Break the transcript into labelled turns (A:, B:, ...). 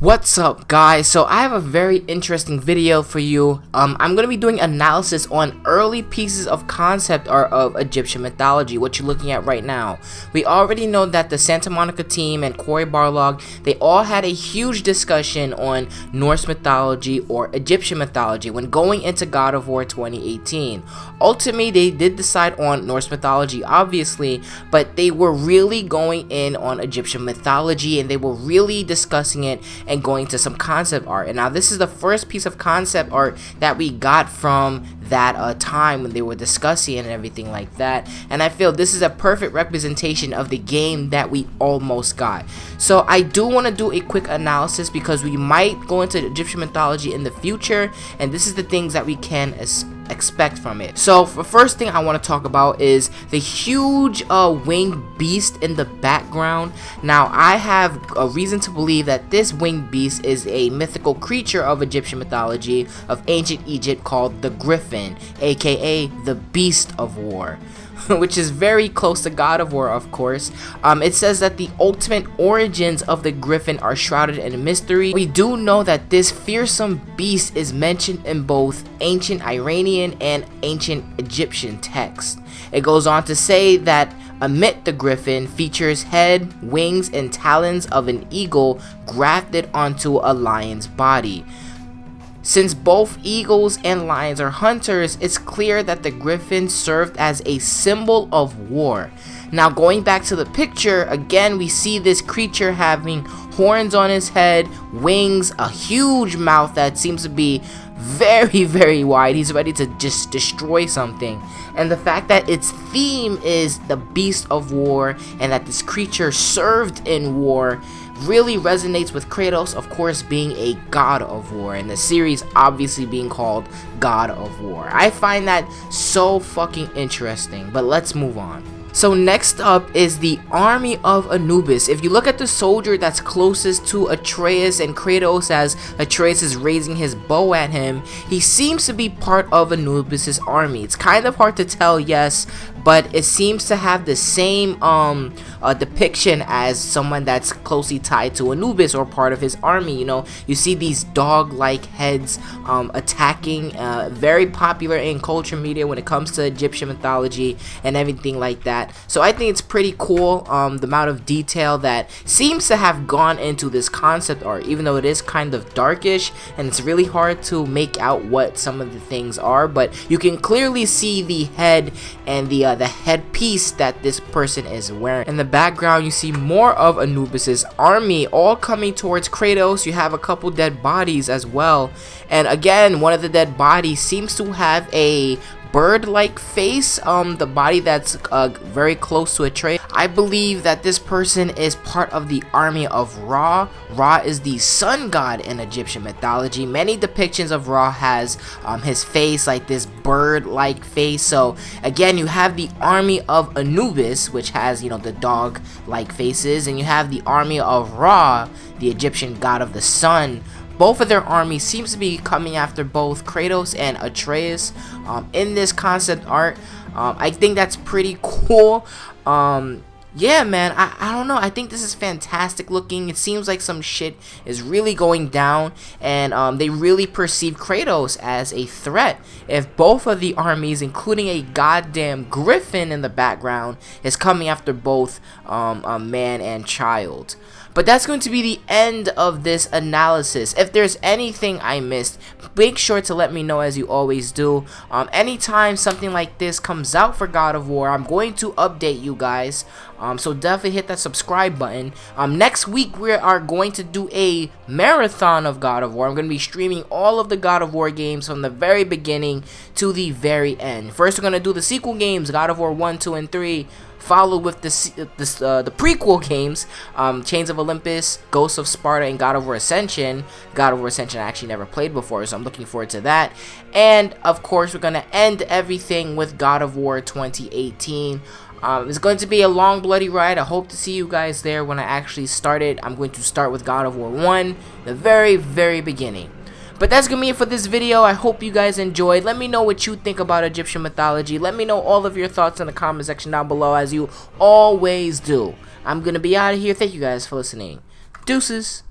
A: What's up, guys? So I have a very interesting video for you. I'm going to be doing analysis on early pieces of concept art of Egyptian mythology, what you're looking at right now. We already know that the Santa Monica team and Cory Barlog, they all had a huge discussion on Norse mythology or Egyptian mythology when going into God of War 2018. Ultimately, they did decide on Norse mythology, obviously, but they were really going in on Egyptian mythology and they were really discussing it and going to some concept art. And now this is the first piece of concept art that we got from that time when they were discussing it and everything like that, and I feel this is a perfect representation of the game that we almost got. So I do want to do a quick analysis because we might go into Egyptian mythology in the future, and this is the things that we can expect from it. So the first thing I want to talk about is the huge winged beast in the background. Now I have a reason to believe that this winged beast is a mythical creature of Egyptian mythology of ancient Egypt called the Griffin, aka the Beast of War. Which is very close to God of War, of course. It says that the ultimate origins of the Griffin are shrouded in mystery. We do know that this fearsome beast is mentioned in both ancient Iranian and ancient Egyptian texts. It goes on to say that amid the Griffin features head, wings, and talons of an eagle grafted onto a lion's body. Since both eagles and lions are hunters, it's clear that the Griffin served as a symbol of war. Now going back to the picture, again we see this creature having horns on his head, wings, a huge mouth that seems to be very wide. He's ready to just destroy something. And the fact that its theme is the Beast of War and that this creature served in war really resonates with Kratos, of course, being a god of war, and the series obviously being called God of War. I find that so fucking interesting, but let's move on. So next up is the army of Anubis. If you look at the soldier that's closest to Atreus and Kratos as Atreus is raising his bow at him, he seems to be part of Anubis's army. It's kind of hard to tell, yes, but it seems to have the same depiction as someone that's closely tied to Anubis or part of his army. You know, you see these dog-like heads attacking, very popular in culture media when it comes to Egyptian mythology and everything like that. So I think it's pretty cool, the amount of detail that seems to have gone into this concept art, even though it is kind of darkish and it's really hard to make out what some of the things are, but you can clearly see the head and the headpiece that this person is wearing. In the background you see more of Anubis's army all coming towards Kratos. You have a couple dead bodies as well, and again one of the dead bodies seems to have a bird-like face, the body that's very close to Atreus. I believe that this person is part of the army of Ra. Ra is the sun god in Egyptian mythology. Many depictions of Ra has his face like this bird-like face. So again, you have the army of Anubis, which has, you know, the dog-like faces, and you have the army of Ra, the Egyptian god of the sun. Both of their armies seems to be coming after both Kratos and Atreus in this concept art. I think that's pretty cool. Yeah, man, I don't know. I think this is fantastic looking. It seems like some shit is really going down, and they really perceive Kratos as a threat. If both of the armies, including a goddamn griffin in the background, is coming after both a man and child. But that's going to be the end of this analysis. If there's anything I missed, make sure to let me know, as you always do. Anytime something like this comes out for God of War, I'm going to update you guys. So definitely hit that subscribe button. Next week we are going to do a marathon of God of War. I'm going to be streaming all of the God of War games from the very beginning to the very end. First we're going to do the sequel games, God of War 1, 2, and 3. Followed with the prequel games, Chains of Olympus, Ghosts of Sparta, and God of War Ascension. God of War Ascension I actually never played before, so I'm looking forward to that. And of course, we're going to end everything with God of War 2018. It's going to be a long, bloody ride. I hope to see you guys there when I actually start it. I'm going to start with God of War 1, the very beginning. But that's gonna be it for this video. I hope you guys enjoyed. Let me know what you think about Egyptian mythology. Let me know all of your thoughts in the comment section down below, as you always do. I'm gonna be out of here. Thank you guys for listening. Deuces.